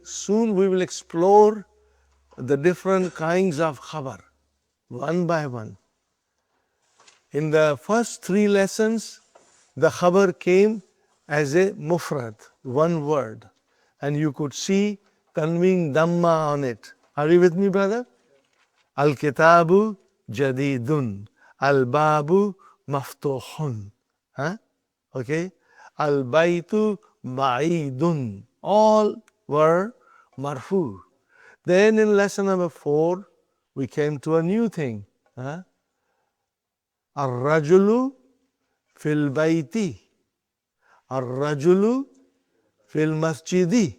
soon we will explore the different kinds of khabar, one by one. In the first 3 lessons, the khabar came as a mufrad, one word, and you could see conveying dhamma on it. Are you with me, brother? Al-kitabu jadidun, al-babu maftuhun. Huh? Okay? Al-baytu ba'idun. All were marfu. Then in lesson number 4, we came to a new thing. Huh? Ar-rajulu fil bayti. Ar-rajulu fil masjidi.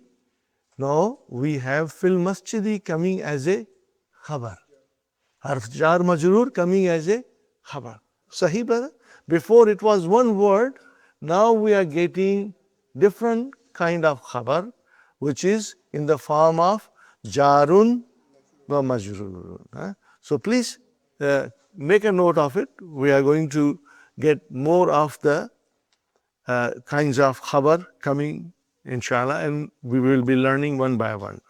Now we have fil masjidi coming as a khabar. Harf jar majroor coming as a khabar. Sahih, brother? Before it was one word, now we are getting different kind of khabar, which is in the form of jarun wa majroor. So please make a note of it. We are going to get more of the kinds of khabar coming, inshallah, and we will be learning one by one.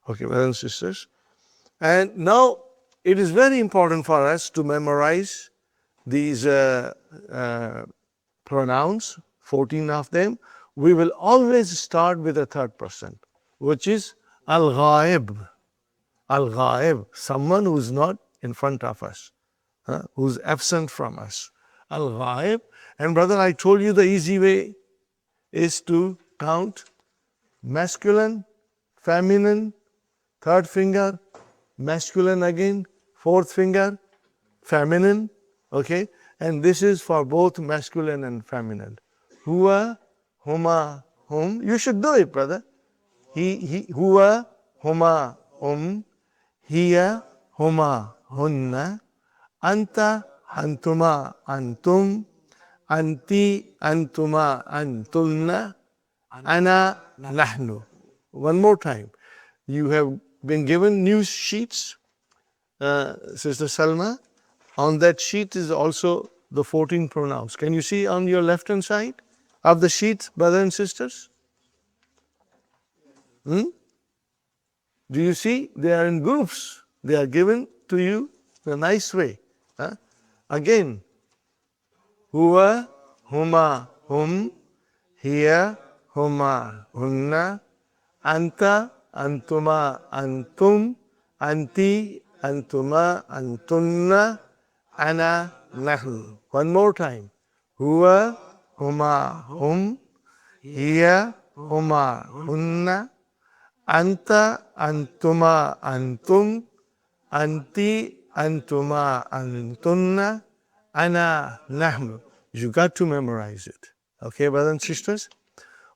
Okay, brothers and sisters. And now it is very important for us to memorize these pronouns, 14 of them. We will always start with a third person, which is al-ghaib. Al-ghaib, someone who is not in front of us, who is absent from us. Al-ghaib. And brother, I told you the easy way is to count masculine, feminine, third finger, masculine again, fourth finger, feminine, okay? And this is for both masculine and feminine. Huwa, huma, hum. You should do it, brother. He, huwa, huma, hiya, huma, hunna, anta, antuma, antum, anti, antuma, antulna, ana, nahnu. One more time. You have been given new sheets, Sister Salma. On that sheet is also the 14 pronouns. Can you see on your left hand side of the sheet, brothers and sisters? Do you see? They are in groups. They are given to you in a nice way. Again, huwa, huma, hum, hiya, huma, hunna, anta, antuma, antum, anti, antuma, antunna, ana, nahnu. One more time. Huwa, huma, hum, hiya, huma, hunna, anta, antuma, antum, anti, antuma, antunna, ana, nahnu. You got to memorize it. Okay, brothers and sisters?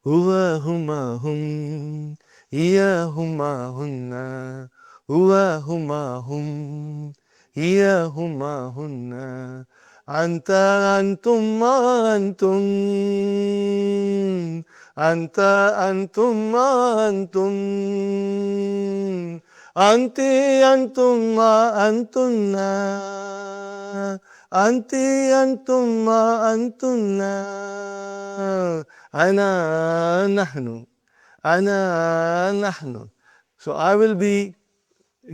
Huwa, huma, hum, hiya, huma, hunna, huwa, huma, hum, hiya, huma, hunna, anta, antum, antum, anta, antum, antum, anti, antum, antunna, anti, antum, antunna, ana, nahnu, ana, nahnu. So I will be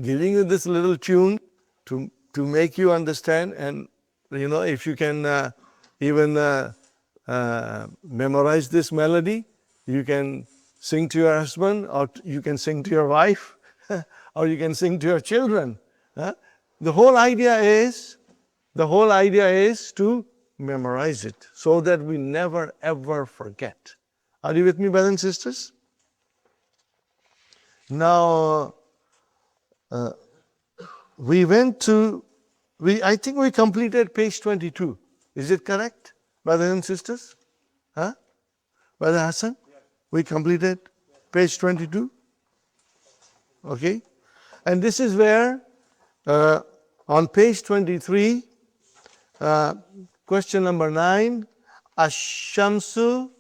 giving you this little tune to make you understand, and you know, if you can even memorize this melody, you can sing to your husband, or you can sing to your wife, or you can sing to your children. The whole idea is to memorize it so that we never ever forget. Are you with me, brothers and sisters? Now, I think we completed page 22. Is it correct, brothers and sisters? Brother Hassan? We completed page 22. Okay. And this is where, on page 23, question number 9, Ash-shamsu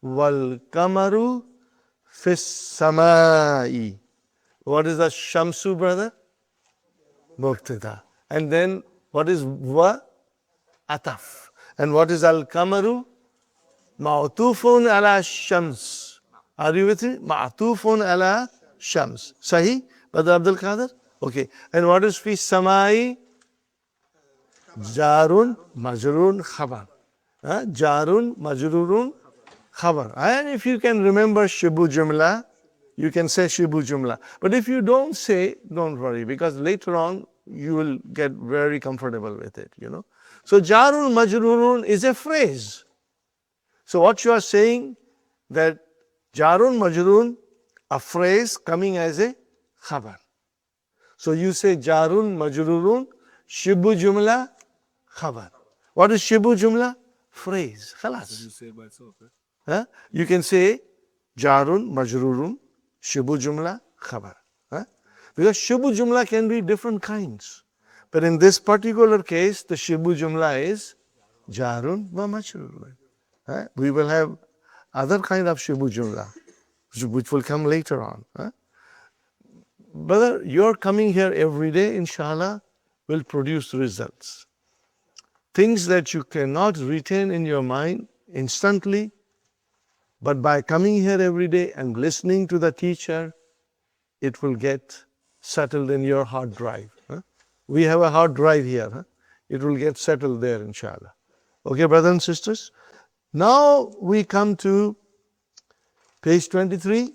wal kamaru fis samai. What is Ash-shamsu, brother? Mubtada. And then what is wa? Ataf. And what is al-kamaru? Ma'tufun ala shams. Are you with me? Ma'tufun ala shams. Sahih? Brother Abdul Qadir? Okay. And what is fi samai? Jarun, majrurun, khabar. Jarun, majrurun, khabar. And if you can remember shibu jumla, you can say shibu jumla. But if you don't say, don't worry, because later on you will get very comfortable with it, you know. So jarun, majrurun is a phrase. So what you are saying, that jarun, majrurun, a phrase coming as a khabar. So you say jarun, majrurun, shibu jumla, khabar. What is shibu jumla? Phrase. Khalas. You say it by itself, right? You can say jarun, majrurun, shibu jumla, khabar. Because shibu jumla can be different kinds. But in this particular case, the shibu jumla is jarun wa majrurun. We will have other kind of shibu jumla, which will come later on. Brother, your coming here every day, inshallah, will produce results. Things that you cannot retain in your mind instantly, but by coming here every day and listening to the teacher, it will get settled in your hard drive. We have a hard drive here. It will get settled there, inshallah. Okay, brothers and sisters? Now we come to page 23,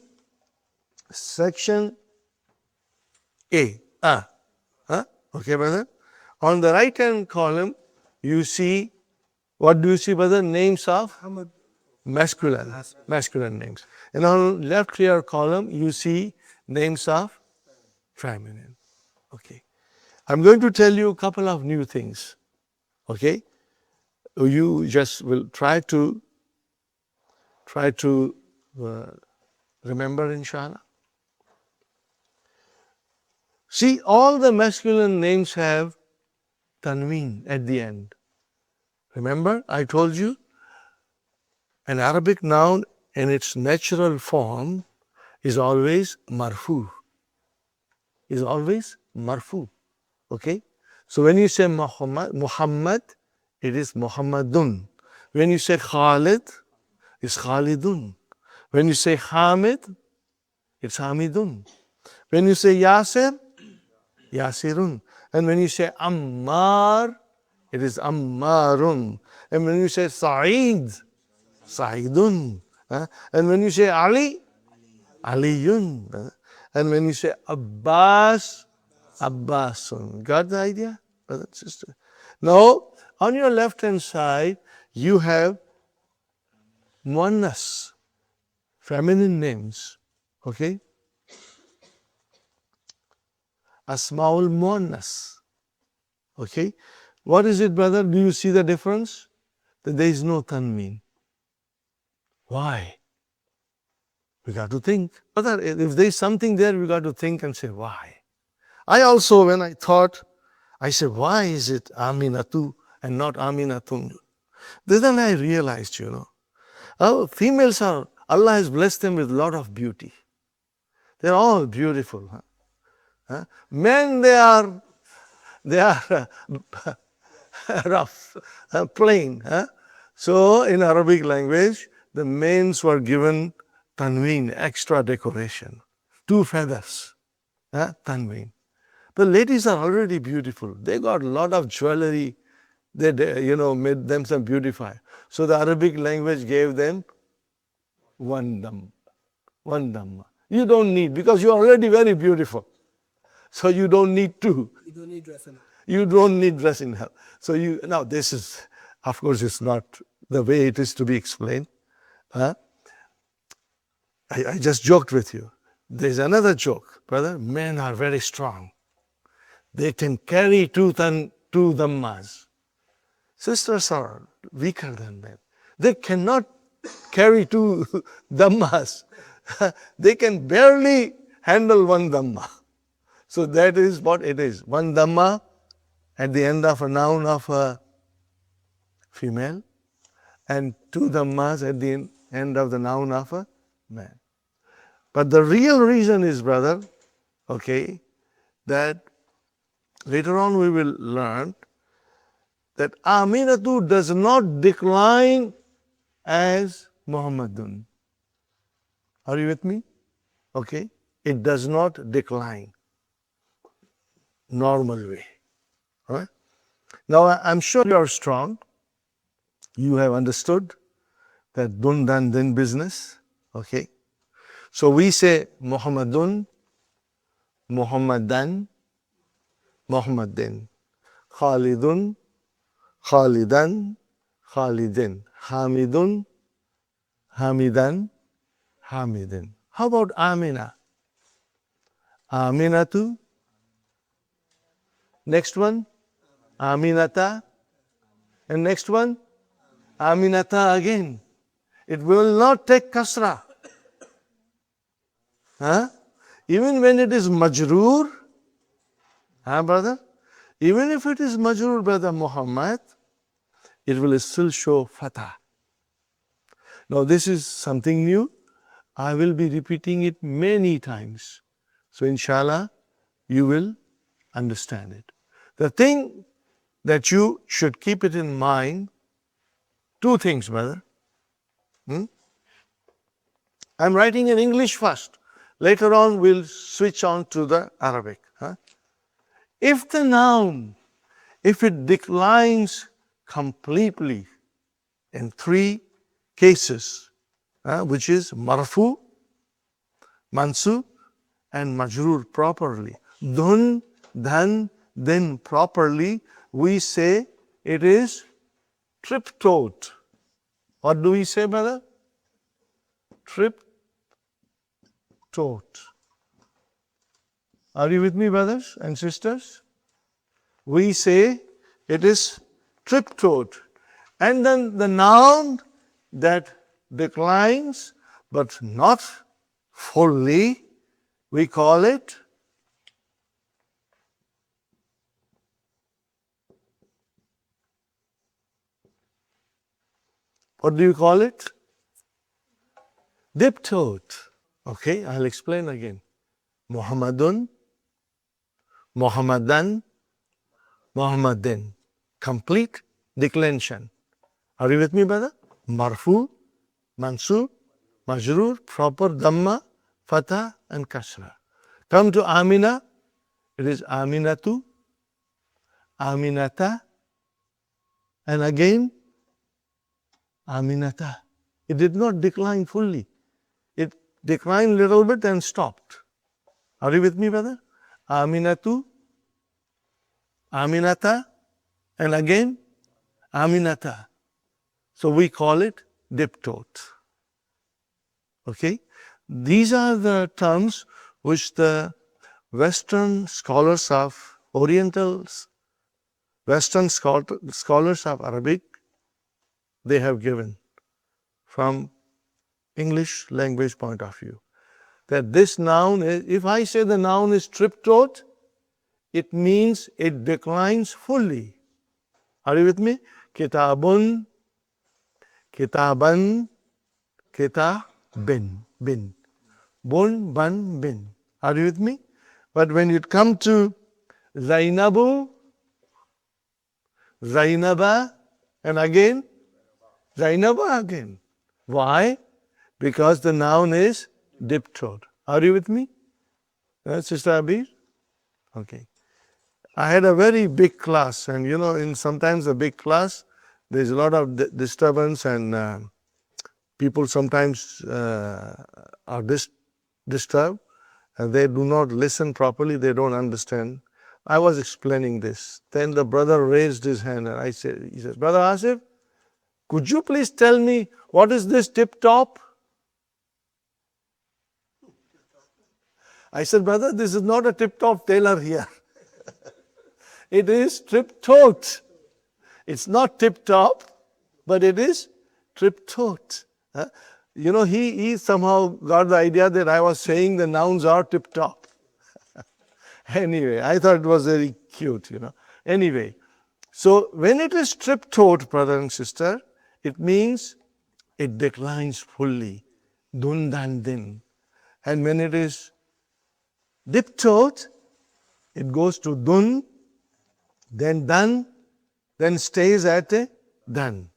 section A. Okay, brother? On the right-hand column, you see, what do you see, brother? Names of masculine names. And on the left here column, you see names of feminine. Okay. I'm going to tell you a couple of new things. Okay. You just will try to remember, inshallah. See, all the masculine names have tanween at the end. Remember, I told you, an Arabic noun in its natural form is always marfu. Is always marfu. Okay? So when you say Muhammad, it is Muhammadun. When you say Khalid, it's Khalidun. When you say Hamid, it's Hamidun. When you say Yasir, Yasirun. And when you say Ammar, it is Ammarun. And when you say Sa'id, Sa'idun. And when you say Ali, Aliyun. And when you say Abbas, Abbasun. Got the idea, brother and sister? Now, on your left-hand side, you have muannas, feminine names. Okay? Asmaul muannas. Okay? What is it, brother? Do you see the difference? That there is no tanween. Why? We got to think. Brother, if there is something there, we got to think and say, why? I also, when I thought, I said, why is it Aminatu and not Aminatun? Then I realized, our females are, Allah has blessed them with a lot of beauty. They're all beautiful. Men, they are rough, plain. So in Arabic language, the males were given tanween, extra decoration, 2 feathers, tanween. The ladies are already beautiful. They got a lot of jewelry. They made themselves beautify. So the Arabic language gave them one dhamma. You don't need, because you're already very beautiful. So you don't need to. You don't need dressing up. You don't need dressing up. So now this is, of course, it's not the way it is to be explained. I just joked with you. There's another joke, brother. Men are very strong. They can carry 2 dhammas. Sisters are weaker than men. They cannot carry 2 dhammas. They can barely handle 1 dhamma. So that is what it is. 1 dhamma at the end of a noun of a female, and 2 dhammas at the end of the noun of a man. But the real reason is, brother, okay, that later on we will learn that Aminatu does not decline as Muhammadun. Are you with me? Okay. It does not decline. Normal way. All right? Now, I'm sure you are strong. You have understood that dun dan din business. Okay. So we say Muhammadun, Muhammadan, Muhammadin. Khalidun, Khalidan, Khalidin. Hamidun, Hamidan, Hamidin. How about Amina? Aminatu. Next one, Aminata. And next one, Aminata again. It will not take kasra. Huh? Even when it is majroor, huh, brother? Even if it is majroor, brother Muhammad, it will still show fatah. Now, this is something new. I will be repeating it many times. So, inshallah, you will understand it. The thing that you should keep it in mind, two things, brother. I'm writing in English first. Later on, we'll switch on to the Arabic. Huh? If the noun, if it declines completely in three cases, which is marfu, mansub, and majroor properly, dun, dhan, then properly, we say it is triptoed. What do we say, brother? Triptoed. Are you with me, brothers and sisters? We say it is triptoed. And then the noun that declines but not fully, we call it what do you call it? Diptoed. Okay, I'll explain again. Muhammadun, Muhammadan, Muhammadin. Complete declension. Are you with me, brother? Marfu, mansub, majroor, proper dhamma, fatah, and kasra. Come to Amina. It is Aminatu, Aminata, and again Aminata. It did not decline fully. It declined a little bit and stopped. Are you with me, brother? Aminatu, Aminata, and again Aminata. So we call it diptote. Okay? These are the terms which the Western scholars of Orientals, Western scholars of Arabic, they have given from English language point of view. That this noun is, if I say the noun is triptote, it means it declines fully. Are you with me? Kitabun, kitaban, kitabin, bin. Bun, ban, bin. Are you with me? But when you come to Zainabu, Zainaba, and again, Zainaba again. Why? Because the noun is diptote. Are you with me? Sister Abir? Okay. I had a very big class, and you know, in sometimes a big class, there's a lot of disturbance, and people sometimes are disturbed, and they do not listen properly, they don't understand. I was explaining this. Then the brother raised his hand, and he says, Brother Asif, could you please tell me what is this tip top? I said, brother, this is not a tip top tailor here. It is triptote. It's not tip top, but it is triptote. You know, he somehow got the idea that I was saying the nouns are tip top. Anyway, I thought it was very cute, you know. Anyway, so when it is triptote, brother and sister, it means it declines fully. Dun dan din. And when it is diptote, it goes to dun, then dan, then stays at a dan.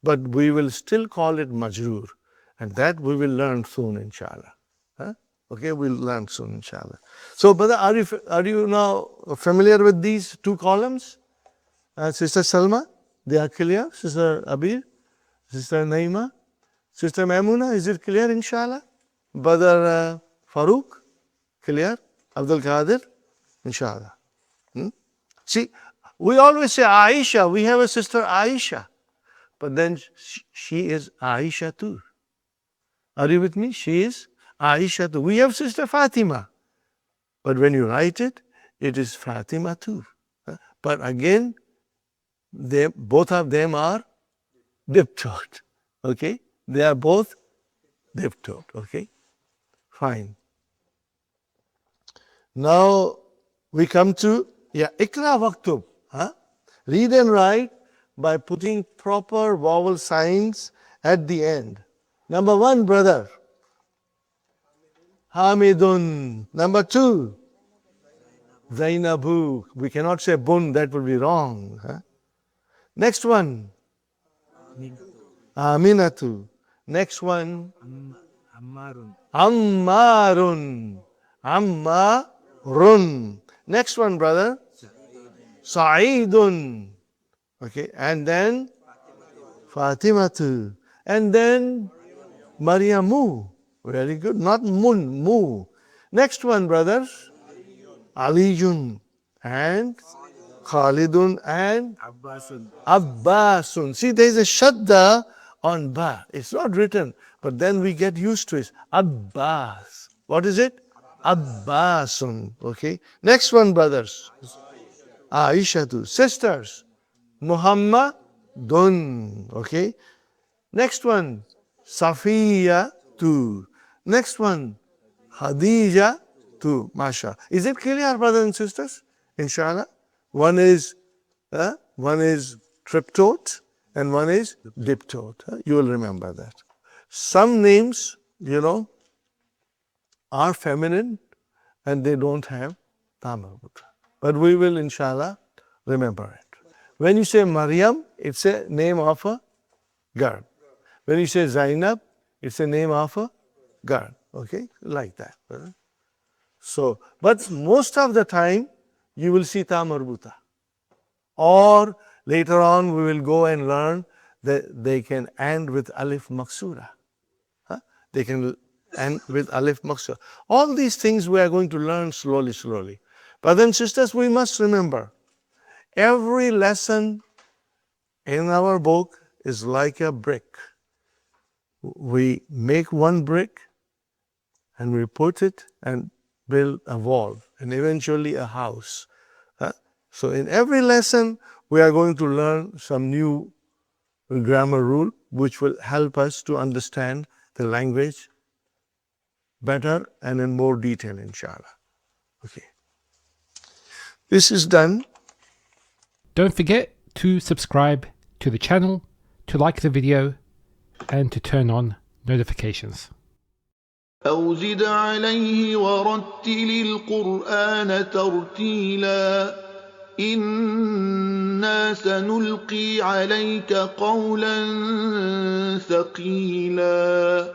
But we will still call it majroor. And that we will learn soon, inshallah. Huh? Okay, we'll learn soon, inshallah. So, brother, are you now familiar with these two columns? Sister Salma, they are clear. Sister Abir, Sister Naima, Sister Maimuna, is it clear, inshallah? Brother Farooq, clear? Abdul Qadir, inshallah. See, we always say Aisha, we have a sister Aisha, but then she is Aisha too. Are you with me? She is Aisha too. We have sister Fatima, but when you write it, it is Fatima too. But again, both of them are diptote. Okay? They are both diptote. Okay? Fine. Now we come to Ikra Waktub. Read and write by putting proper vowel signs at the end. Number 1, brother. Hamidun. Number 2, Zainabu. We cannot say bun, that would be wrong. Next one, Aminatu. Next one, Ammarun. Ammarun. Next one, brother, Sa'idun. Okay, and then Fatimatu. And then Maryamu. Very good. Not mun, mu. Next one, brothers, Aliyun and Khalidun and Abbasun. See, there is a shadda on ba. It's not written, but then we get used to it. Abbas. What is it? Abbasun. Okay. Next one, brothers. Aishatu. Sisters. Muhammadun. Okay. Next one. Safiya tu. Next one. Khadija tu. Masha. Is it clear, brothers and sisters? Inshallah. One is triptote and one is diptote. You will remember that. Some names, are feminine and they don't have tamarbut. But we will, inshallah, remember it. When you say Maryam, it's a name of a girl. When you say Zainab, it's a name of a girl. Okay? Like that. So, but most of the time, you will see ta marbuta. Or later on, we will go and learn that they can end with alif maksura. They can end with alif maksura. All these things we are going to learn slowly, slowly. But then, sisters, we must remember, every lesson in our book is like a brick. We make one brick and we put it and build a wall and eventually a house. So in every lesson, we are going to learn some new grammar rule which will help us to understand the language better and in more detail, inshallah. Okay. This is done. Don't forget to subscribe to the channel, to like the video, and to turn on notifications. أو زد عليه ورتل القرآن ترتيلا إنا سنلقي عليك قولا ثقيلا